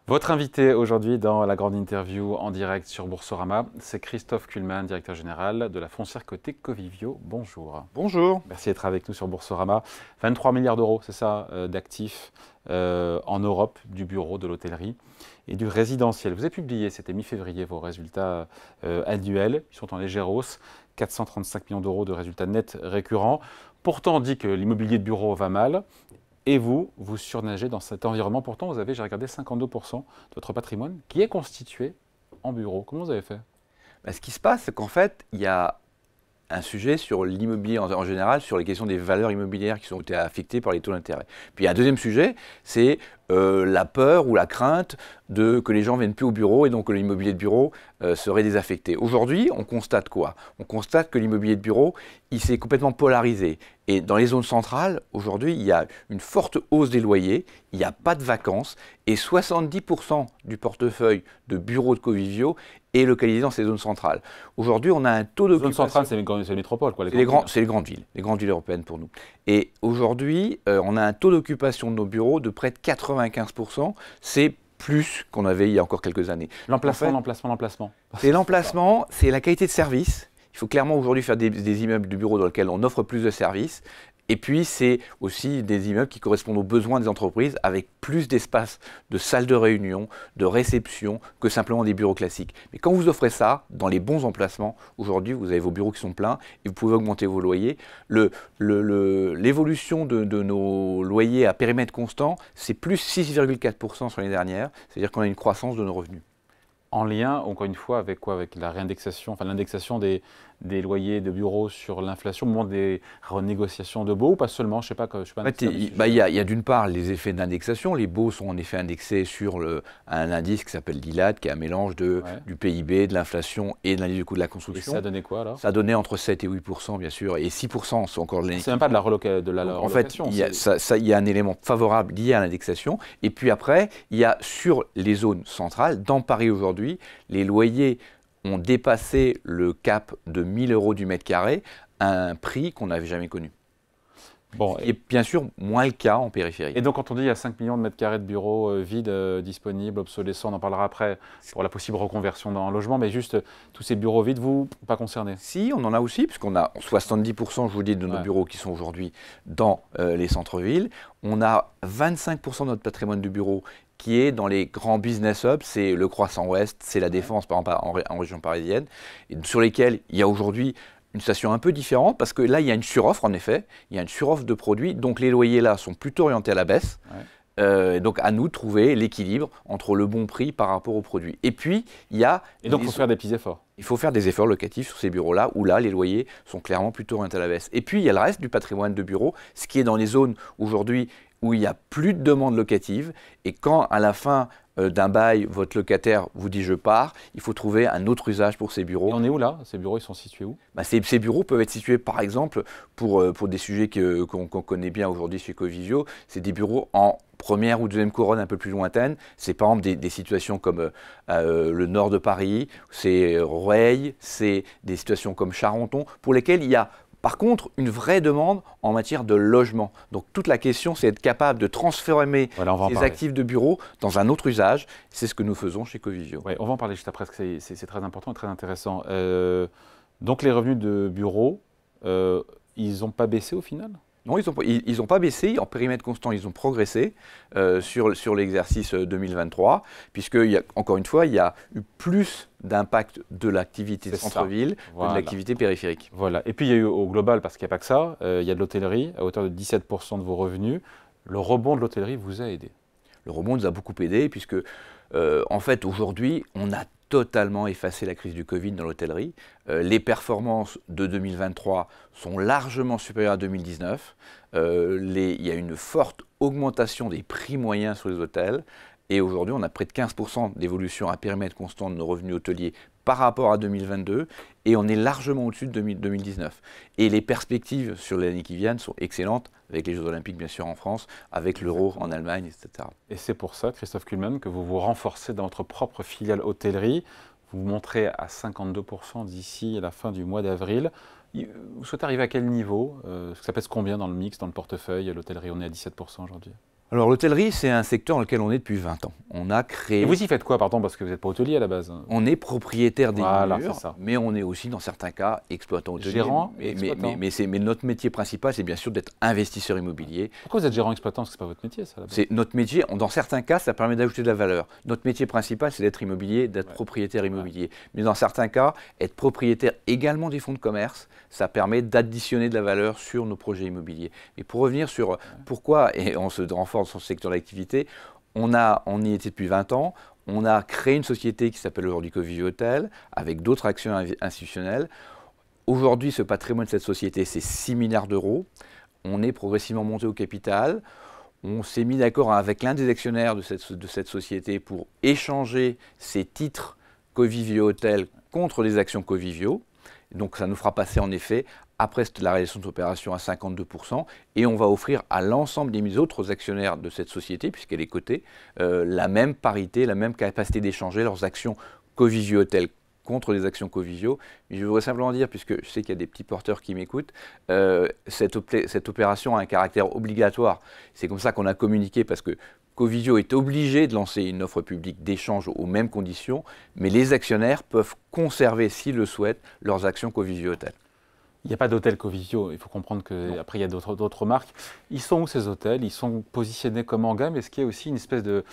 Votre invité aujourd'hui dans la grande interview en direct sur Boursorama, c'est Christophe Kuhlmann, directeur général de la foncière cotée Covivio. Bonjour. Bonjour. Merci d'être avec nous sur Boursorama. 23 milliards d'euros, c'est ça, d'actifs en Europe, du bureau, de l'hôtellerie et du résidentiel. Vous avez publié, c'était mi-février, vos résultats annuels. Ils sont en légère hausse, 435 millions d'euros de résultats nets récurrents. Pourtant, on dit que l'immobilier de bureau va mal. Et vous, vous surnagez dans cet environnement. Pourtant, vous avez, j'ai regardé, 52% de votre patrimoine qui est constitué en bureau. Comment vous avez fait? Ce qui se passe, c'est qu'en fait, il y a un sujet sur l'immobilier en général, sur les questions des valeurs immobilières qui ont été affectées par les taux d'intérêt. Puis il y a un deuxième sujet, c'est la peur ou la crainte que les gens ne viennent plus au bureau et donc que l'immobilier de bureau serait désaffecté. Aujourd'hui, on constate quoi? On constate que l'immobilier de bureau, il s'est complètement polarisé. Et dans les zones centrales, aujourd'hui, il y a une forte hausse des loyers, il n'y a pas de vacances et 70% du portefeuille de bureaux de Covivio est localisé dans ces zones centrales. Aujourd'hui, on a un taux d'occupation... Zone centrale, c'est les métropoles, quoi. C'est les grandes villes européennes pour nous. Et aujourd'hui, on a un taux d'occupation de nos bureaux de près de 95%. C'est plus qu'on avait il y a encore quelques années. L'emplacement. C'est l'emplacement, c'est la qualité de service. Il faut clairement aujourd'hui faire des immeubles de bureaux dans lesquels on offre plus de services. Et puis, c'est aussi des immeubles qui correspondent aux besoins des entreprises avec plus d'espace, de salles de réunion, de réception que simplement des bureaux classiques. Mais quand vous offrez ça dans les bons emplacements, aujourd'hui, vous avez vos bureaux qui sont pleins et vous pouvez augmenter vos loyers. L'évolution de nos loyers à périmètre constant, c'est plus 6,4% sur l'année dernière. C'est-à-dire qu'on a une croissance de nos revenus. En lien, encore une fois, avec quoi? Avec la réindexation, enfin l'indexation des loyers de bureaux sur l'inflation au moment des renégociations de baux, ou pas seulement, je sais pas. En fait, il y a d'une part les effets d'indexation. Les baux sont en effet indexés sur un indice qui s'appelle l'ILAD, qui est un mélange du PIB, de l'inflation et de l'indice du coût de la construction. Et ça a donné quoi alors? Ça a donné entre 7 et 8%, bien sûr, et 6% c'est encore de l'année. C'est même pas de la relocation. En fait, il y a un élément favorable lié à l'indexation. Et puis après, il y a sur les zones centrales, dans Paris aujourd'hui, les loyers ont dépassé le cap de 1 000 € du mètre carré, à un prix qu'on n'avait jamais connu. Bon, et bien sûr, moins le cas en périphérie. Et donc, quand on dit qu'il y a 5 millions de mètres carrés de bureaux vides, disponibles, obsolescents, on en parlera après pour la possible reconversion dans un logement, mais juste tous ces bureaux vides, vous, pas concernés? Si, on en a aussi, puisqu'on a 70%, je vous dis, de nos bureaux qui sont aujourd'hui dans les centres-villes. On a 25% de notre patrimoine de bureaux qui est dans les grands business hubs, c'est le Croissant Ouest, c'est la Défense, par exemple, en région parisienne, et sur lesquels il y a aujourd'hui une situation un peu différente, parce que là, il y a une suroffre, en effet, il y a une suroffre de produits, donc les loyers là sont plutôt orientés à la baisse. Donc à nous de trouver l'équilibre entre le bon prix par rapport aux produits. Et puis, il y a... Et donc, il faut faire des petits efforts. Il faut faire des efforts locatifs sur ces bureaux-là, où là, les loyers sont clairement plutôt orientés à la baisse. Et puis, il y a le reste du patrimoine de bureaux, ce qui est dans les zones aujourd'hui où il n'y a plus de demande locative. Et quand, à la fin d'un bail, votre locataire vous dit « je pars », il faut trouver un autre usage pour ces bureaux. Et on est où là? Ces bureaux, ils sont situés où? Ces bureaux peuvent être situés, par exemple, pour des sujets qu'on connaît bien aujourd'hui chez Covivio, c'est des bureaux en première ou deuxième couronne un peu plus lointaine. C'est par exemple des situations comme le nord de Paris, c'est Rueil, c'est des situations comme Charenton, pour lesquelles il y a par contre une vraie demande en matière de logement. Donc toute la question, c'est être capable de transformer ces actifs de bureau dans un autre usage. C'est ce que nous faisons chez Covivio. Ouais, on va en parler juste après, parce que c'est très important et très intéressant. Donc les revenus de bureau, ils n'ont pas baissé au final? Non, ils n'ont pas baissé. En périmètre constant, ils ont progressé sur l'exercice 2023, puisque, encore une fois, il y a eu plus d'impact de l'activité de centre-ville que de l'activité périphérique. Voilà. Et puis, il y a eu au global, parce qu'il n'y a pas que ça, il y a de l'hôtellerie à hauteur de 17% de vos revenus. Le rebond de l'hôtellerie vous a aidé? Le rebond nous a beaucoup aidé, puisque, en fait, aujourd'hui, on a totalement effacé la crise du Covid dans l'hôtellerie. Les performances de 2023 sont largement supérieures à 2019. Il y a une forte augmentation des prix moyens sur les hôtels. Et aujourd'hui, on a près de 15% d'évolution à périmètre constant de nos revenus hôteliers par rapport à 2022. Et on est largement au-dessus de 2019. Et les perspectives sur l'année qui vient sont excellentes, avec les Jeux Olympiques bien sûr en France, avec l'euro en Allemagne, etc. Et c'est pour ça, Christophe Kuhlmann, que vous vous renforcez dans votre propre filiale hôtellerie. Vous vous montrez à 52% d'ici la fin du mois d'avril. Vous souhaitez arriver à quel niveau? Ça pèse combien dans le mix, dans le portefeuille? L'hôtellerie, on est à 17% aujourd'hui. Alors l'hôtellerie, c'est un secteur dans lequel on est depuis 20 ans. On a créé... Et vous y faites quoi, pardon, parce que vous n'êtes pas hôtelier à la base? On est propriétaire des Voilà, murs, c'est ça. mais on est aussi, dans certains cas, exploitant hôtelier. Gérant et exploitant. Mais notre métier principal, c'est bien sûr d'être investisseur immobilier. Pourquoi vous êtes gérant exploitant? Parce que ce n'est pas votre métier, ça, à la base. C'est notre métier. Dans certains cas, ça permet d'ajouter de la valeur. Notre métier principal, c'est d'être immobilier, d'être propriétaire immobilier. Mais dans certains cas, être propriétaire également des fonds de commerce, ça permet d'additionner de la valeur sur nos projets immobiliers. Mais pour revenir sur pourquoi, et on se renforce dans ce secteur d'activité, on y était depuis 20 ans, on a créé une société qui s'appelle aujourd'hui Covivio Hôtel, avec d'autres actions institutionnelles. Aujourd'hui, ce patrimoine de cette société, c'est 6 milliards d'euros. On est progressivement monté au capital. On s'est mis d'accord avec l'un des actionnaires de cette société pour échanger ces titres Covivio Hôtel contre les actions Covivio. Donc ça nous fera passer en effet, après la réalisation de cette opération, à 52%, et on va offrir à l'ensemble des autres actionnaires de cette société, puisqu'elle est cotée, la même parité, la même capacité d'échanger leurs actions Covivio Hôtel contre les actions Covivio. Mais je voudrais simplement dire, puisque je sais qu'il y a des petits porteurs qui m'écoutent, cette opération a un caractère obligatoire. C'est comme ça qu'on a communiqué, parce que Covivio est obligé de lancer une offre publique d'échange aux mêmes conditions, mais les actionnaires peuvent conserver, s'ils le souhaitent, leurs actions Covivio Hôtel. Il n'y a pas d'hôtel Covivio, il faut comprendre qu'après il y a d'autres marques. Ils sont où ces hôtels? Ils sont positionnés comme en gamme? Est-ce qu'il y a aussi une espèce de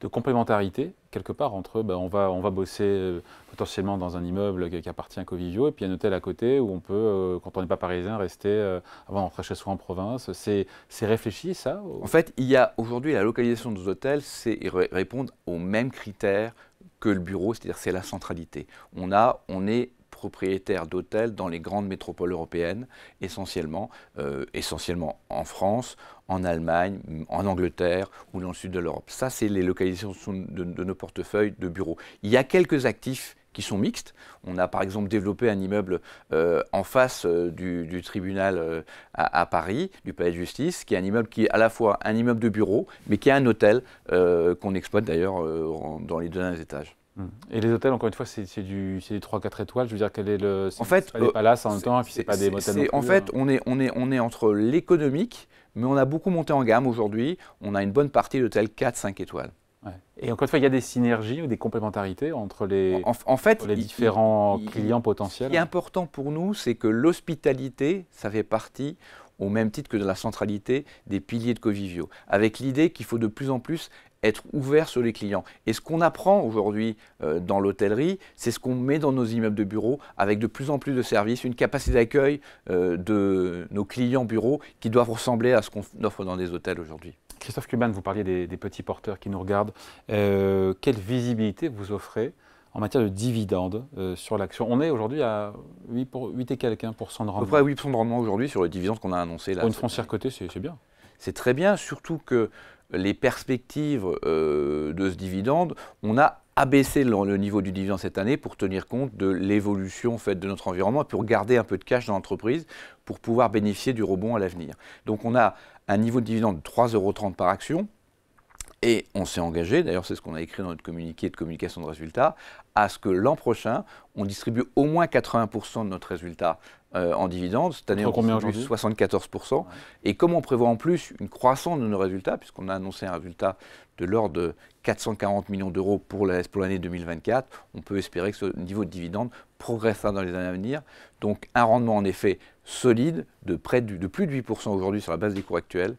complémentarité quelque part entre eux? On va bosser potentiellement dans un immeuble qui appartient à Covivio et puis un hôtel à côté où on peut, quand on n'est pas parisien, rester avant d'entrer chez soi en province. C'est réfléchi ça? En fait, il y a aujourd'hui la localisation de nos hôtels, c'est répondre aux mêmes critères que le bureau, c'est-à-dire c'est la centralité. On est propriétaire d'hôtels dans les grandes métropoles européennes, essentiellement en France, en Allemagne, en Angleterre ou dans le sud de l'Europe. Ça, c'est les localisations de nos portefeuilles de bureaux. Il y a quelques actifs qui sont mixtes. On a par exemple développé un immeuble en face du tribunal à Paris, du Palais de Justice, qui est un immeuble qui est à la fois un immeuble de bureaux, mais qui est un hôtel qu'on exploite d'ailleurs dans les deux derniers étages. Et les hôtels, encore une fois, c'est du 3-4 étoiles. Je veux dire, quel est le. En fait, c'est pas des palaces en même temps, et puis c'est pas des motels non plus. En fait, on est entre l'économique, mais on a beaucoup monté en gamme aujourd'hui. On a une bonne partie d'hôtels 4-5 étoiles. Ouais. Et encore une fois, il y a des synergies ou des complémentarités entre les, entre les différents clients potentiels. Ce qui est important pour nous, c'est que l'hospitalité, ça fait partie, au même titre que de la centralité, des piliers de Covivio, avec l'idée qu'il faut de plus en plus être ouvert sur les clients. Et ce qu'on apprend aujourd'hui dans l'hôtellerie, c'est ce qu'on met dans nos immeubles de bureaux, avec de plus en plus de services, une capacité d'accueil de nos clients bureaux qui doivent ressembler à ce qu'on offre dans des hôtels aujourd'hui. Christophe Kuban, vous parliez des petits porteurs qui nous regardent. Quelle visibilité vous offrez en matière de dividendes sur l'action? On est aujourd'hui à 8 et quelques % de rendement. À peu près 8% de rendement aujourd'hui sur le dividende qu'on a annoncé. Là, pour une foncière cotée, c'est bien. C'est très bien, surtout que les perspectives de ce dividende, on a abaissé le niveau du dividende cette année pour tenir compte de l'évolution de notre environnement et pour garder un peu de cash dans l'entreprise pour pouvoir bénéficier du rebond à l'avenir. Donc on a un niveau de dividende de 3,30 € par action. Et on s'est engagé, d'ailleurs c'est ce qu'on a écrit dans notre communiqué de communication de résultats, à ce que l'an prochain, on distribue au moins 80% de notre résultat en dividendes. Cette année, on distribue 74%. Ouais. Et comme on prévoit en plus une croissance de nos résultats, puisqu'on a annoncé un résultat de l'ordre de 440 millions d'euros pour l'année 2024, on peut espérer que ce niveau de dividende progressera dans les années à venir. Donc un rendement en effet solide de plus de 8% aujourd'hui sur la base des cours actuels.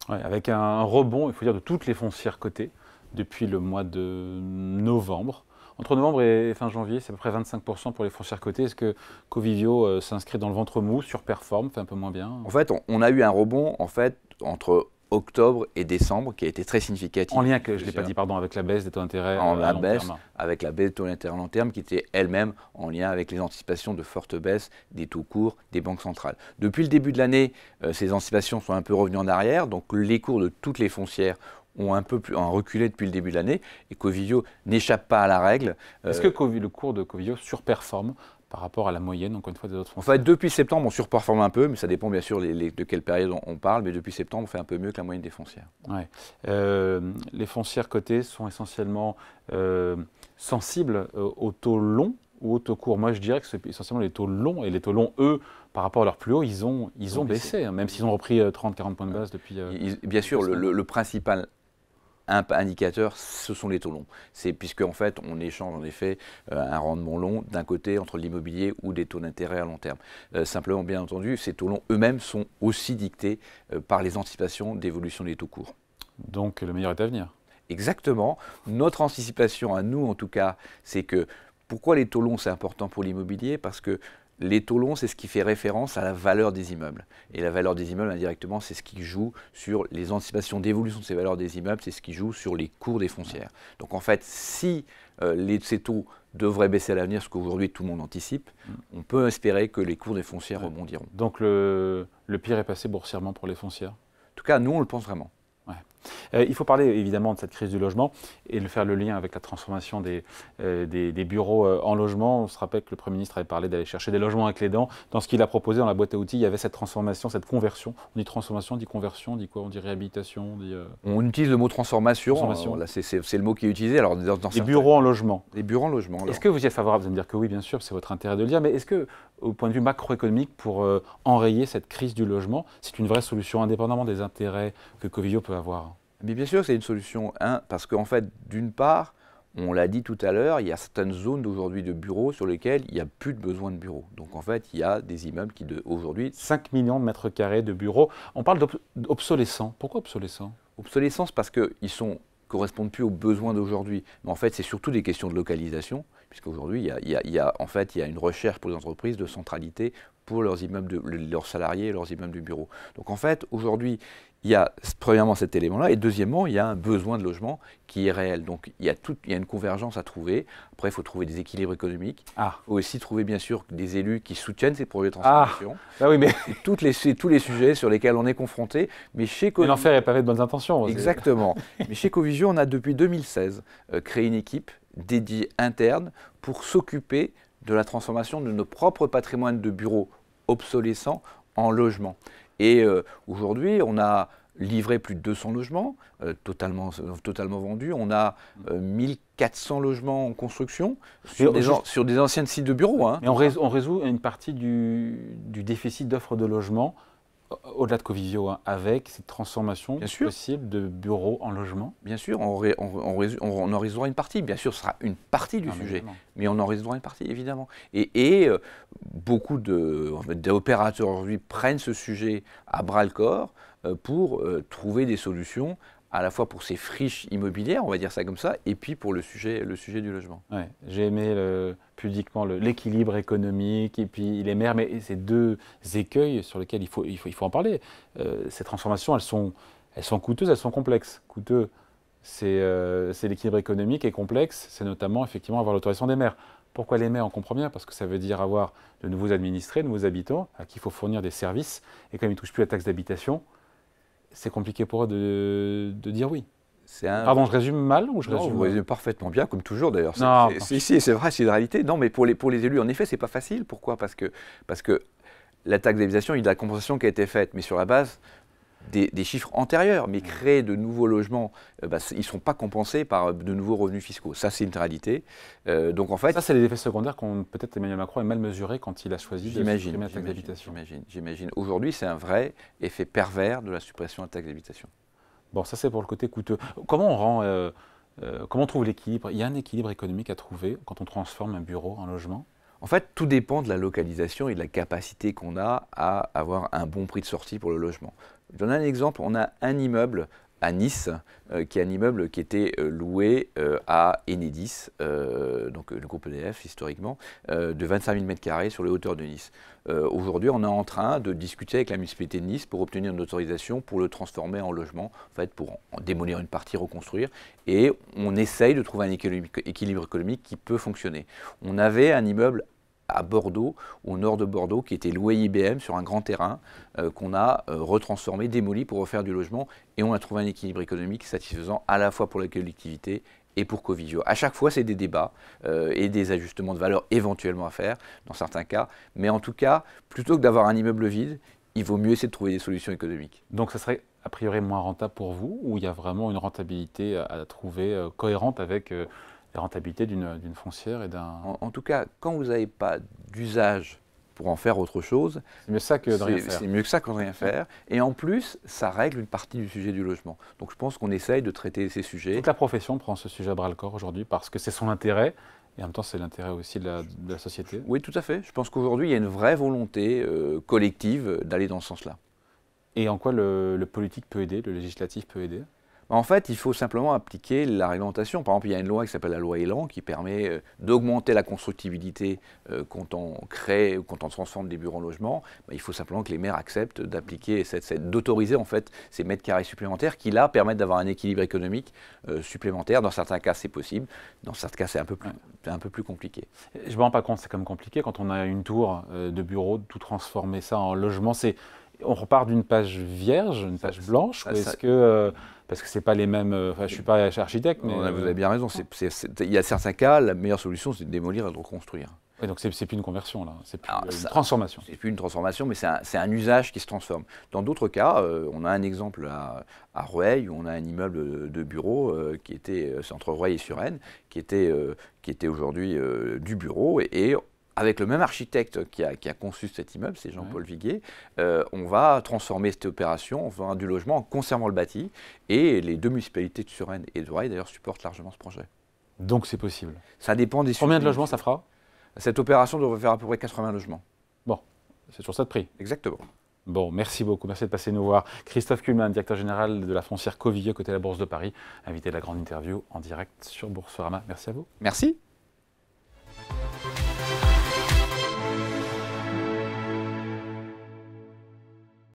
Ouais, avec un rebond, il faut dire, de toutes les foncières cotées depuis le mois de novembre. Entre novembre et fin janvier, c'est à peu près 25% pour les foncières cotées. Est-ce que Covivio s'inscrit dans le ventre mou, surperforme, fait un peu moins bien? En fait, on a eu un rebond entre octobre et décembre qui a été très significatif. En lien, je ne l'ai pas dit, pardon, avec la baisse des taux d'intérêt à long terme. Avec la baisse des taux d'intérêt à long terme qui était elle-même en lien avec les anticipations de forte baisse des taux courts des banques centrales. Depuis le début de l'année, ces anticipations sont un peu revenues en arrière, donc les cours de toutes les foncières ont un peu reculé depuis le début de l'année et Covivio n'échappe pas à la règle. Est-ce que le cours de Covivio surperforme par rapport à la moyenne, encore une fois, des autres foncières? En fait, depuis septembre, on surperforme un peu, mais ça dépend bien sûr de quelle période on parle, mais depuis septembre, on fait un peu mieux que la moyenne des foncières. Ouais. Les foncières cotées sont essentiellement sensibles au taux long ou aux taux courts? Moi, je dirais que c'est essentiellement les taux longs. Et les taux longs, eux, par rapport à leur plus haut, ils ont baissé, hein, même s'ils ont repris 30-40 points de base depuis. Bien sûr, le principal indicateur, ce sont les taux longs. C'est puisque en fait, on échange en effet un rendement long d'un côté entre l'immobilier ou des taux d'intérêt à long terme. Simplement, bien entendu, ces taux longs eux-mêmes sont aussi dictés par les anticipations d'évolution des taux courts. Donc le meilleur est à venir. Exactement. Notre anticipation à nous, en tout cas, c'est que pourquoi les taux longs, c'est important pour l'immobilier? Parce que les taux longs, c'est ce qui fait référence à la valeur des immeubles. Et la valeur des immeubles, indirectement, c'est ce qui joue sur les anticipations d'évolution de ces valeurs des immeubles, c'est ce qui joue sur les cours des foncières. Donc en fait, si ces taux devraient baisser à l'avenir, ce qu'aujourd'hui tout le monde anticipe, on peut espérer que les cours des foncières rebondiront. Donc le pire est passé boursièrement pour les foncières? En tout cas, nous, on le pense vraiment. Il faut parler évidemment de cette crise du logement et faire le lien avec la transformation des bureaux en logement. On se rappelle que le Premier ministre avait parlé d'aller chercher des logements avec les dents. Dans ce qu'il a proposé dans la boîte à outils, il y avait cette transformation, cette conversion. On dit transformation, on dit conversion, on dit quoi? On dit réhabilitation, on dit… On utilise le mot transformation. Là, c'est le mot qui est utilisé. Alors, des bureaux en logement. Des bureaux en logement. Est-ce que vous y êtes favorable? Vous allez me dire que oui, bien sûr, c'est votre intérêt de le dire. Mais est-ce que, au point de vue macroéconomique, pour enrayer cette crise du logement, c'est une vraie solution, indépendamment des intérêts que Covivio peut avoir? Mais bien sûr, c'est une solution, parce qu'en fait, d'une part, on l'a dit tout à l'heure, il y a certaines zones d'aujourd'hui de bureaux sur lesquelles il n'y a plus de besoin de bureaux. Donc en fait, il y a des immeubles qui, aujourd'hui… 5 millions de mètres carrés de bureaux. On parle d'obsolescence. Pourquoi obsolescence? Obsolescence parce qu'ils ne correspondent plus aux besoins d'aujourd'hui. Mais en fait, c'est surtout des questions de localisation, puisqu'aujourd'hui, il y a une recherche pour les entreprises de centralité pour leurs immeubles, leurs salariés et leurs immeubles de bureaux. Donc en fait, aujourd'hui, il y a premièrement cet élément-là, et deuxièmement, il y a un besoin de logement qui est réel. Donc il y a une convergence à trouver. Après, il faut trouver des équilibres économiques. Il faut aussi trouver, bien sûr, des élus qui soutiennent ces projets de transformation. Oui, mais… C'est tous les sujets sur lesquels on est confronté. Mais chez Covivio… l'enfer est pavé de bonnes intentions. Exactement. Mais chez Covivio, on a depuis 2016 créé une équipe dédiée interne pour s'occuper de la transformation de nos propres patrimoines de bureaux obsolescents en logements. Et aujourd'hui, on a livré plus de 200 logements, totalement vendus. On a 1400 logements en construction sur des anciens sites de bureaux. Hein. Et on résout une partie du déficit d'offres de logements au-delà de Covivio, hein, avec cette transformation possible de bureaux en logements. Bien sûr, on en résoudra une partie. Bien sûr, ce sera une partie du sujet, mais on en résoudra une partie, évidemment. Et beaucoup d'opérateurs aujourd'hui prennent ce sujet à bras-le-corps pour trouver des solutions à la fois pour ces friches immobilières, on va dire ça comme ça, et puis pour le sujet du logement. Ouais, j'ai aimé pudiquement l'équilibre économique et puis les maires, mais ces deux écueils sur lesquels il faut en parler. Ces transformations, elles sont coûteuses, elles sont complexes. Coûteux, c'est l'équilibre économique, et complexe, c'est notamment effectivement avoir l'autorisation des maires. Pourquoi les maires? On comprend bien, parce que ça veut dire avoir de nouveaux administrés, de nouveaux habitants, à qui il faut fournir des services, et comme ils ne touchent plus la taxe d'habitation, c'est compliqué pour eux de dire oui. Pardon, je résume mal ou je résume vous résumez parfaitement bien, comme toujours d'ailleurs. C'est vrai, c'est une réalité. Non, mais pour les élus, en effet, c'est pas facile. Pourquoi? Parce que la taxe d'habitation, il y a de la compensation qui a été faite, mais sur la base des chiffres antérieurs. Mais créer de nouveaux logements, ils ne sont pas compensés par de nouveaux revenus fiscaux. Ça, c'est une réalité. Donc en fait, ça, c'est les effets secondaires qu'ont peut-être Emmanuel Macron a mal mesurés quand il a choisi de supprimer la taxe d'habitation. J'imagine. Aujourd'hui, c'est un vrai effet pervers de la suppression de la taxe d'habitation. Bon, ça, c'est pour le côté coûteux. Comment on trouve l'équilibre? Il y a un équilibre économique à trouver quand on transforme un bureau en logement? En fait, tout dépend de la localisation et de la capacité qu'on a à avoir un bon prix de sortie pour le logement. Je donne un exemple, on a un immeuble à Nice, qui est un immeuble qui était loué à Enedis, donc le groupe EDF historiquement, de 25 000 m² sur les hauteurs de Nice. Aujourd'hui, on est en train de discuter avec la municipalité de Nice pour obtenir une autorisation pour le transformer en logement, en fait, pour en démolir une partie, reconstruire, et on essaye de trouver un équilibre économique qui peut fonctionner. On avait un immeuble à Bordeaux, au nord de Bordeaux, qui était loué IBM sur un grand terrain, qu'on a retransformé, démoli pour refaire du logement, et on a trouvé un équilibre économique satisfaisant à la fois pour la collectivité et pour Covivio. À chaque fois, c'est des débats et des ajustements de valeur éventuellement à faire, dans certains cas, mais en tout cas, plutôt que d'avoir un immeuble vide, il vaut mieux essayer de trouver des solutions économiques. Donc ça serait a priori moins rentable pour vous, ou il y a vraiment une rentabilité à trouver cohérente avec la rentabilité d'une foncière et d'un... En tout cas, quand vous n'avez pas d'usage pour en faire autre chose, C'est mieux ça que de rien faire. c'est mieux que ça que de rien faire. Et en plus, ça règle une partie du sujet du logement. Donc je pense qu'on essaye de traiter ces sujets. Toute la profession prend ce sujet à bras-le-corps aujourd'hui parce que c'est son intérêt et en même temps c'est l'intérêt aussi de la société. Oui, tout à fait. Je pense qu'aujourd'hui, il y a une vraie volonté collective d'aller dans ce sens-là. Et en quoi le politique peut aider, le législatif peut aider? En fait, il faut simplement appliquer la réglementation. Par exemple, il y a une loi qui s'appelle la loi Elan qui permet d'augmenter la constructibilité quand on crée ou quand on transforme des bureaux en logements. Il faut simplement que les maires acceptent d'appliquer, d'autoriser en fait ces mètres carrés supplémentaires qui là permettent d'avoir un équilibre économique supplémentaire. Dans certains cas, c'est possible. Dans certains cas, c'est un peu plus compliqué. Je ne me rends pas compte, c'est quand même compliqué quand on a une tour de bureau, de tout transformer ça en logement. On repart d'une page vierge, une page blanche, ou est-ce que... parce que ce n'est pas les mêmes... je ne suis pas architecte, mais... Vous avez bien raison. Il y a certains cas, la meilleure solution, c'est de démolir et de reconstruire. Oui, donc c'est plus une conversion, là. C'est plus une transformation. C'est plus une transformation, mais c'est un usage qui se transforme. Dans d'autres cas, on a un exemple à Rueil, où on a un immeuble de bureau qui était, c'est entre Rueil et Suresnes, qui était aujourd'hui du bureau, et avec le même architecte qui a conçu cet immeuble, c'est Jean-Paul Viguier, on va transformer cette opération, on fera du logement en conservant le bâti, et les deux municipalités de Suresnes et de Rueil, d'ailleurs, supportent largement ce projet. Donc c'est possible. Ça dépend des... Combien de logements ça fera? Cette opération devrait faire à peu près 80 logements. Bon, c'est toujours ça de prix. Exactement. Bon, merci beaucoup. Merci de passer nous voir. Christophe Kuhlmann, directeur général de la foncière Covilleux, côté de la Bourse de Paris, invité de la grande interview en direct sur Boursorama. Merci à vous. Merci.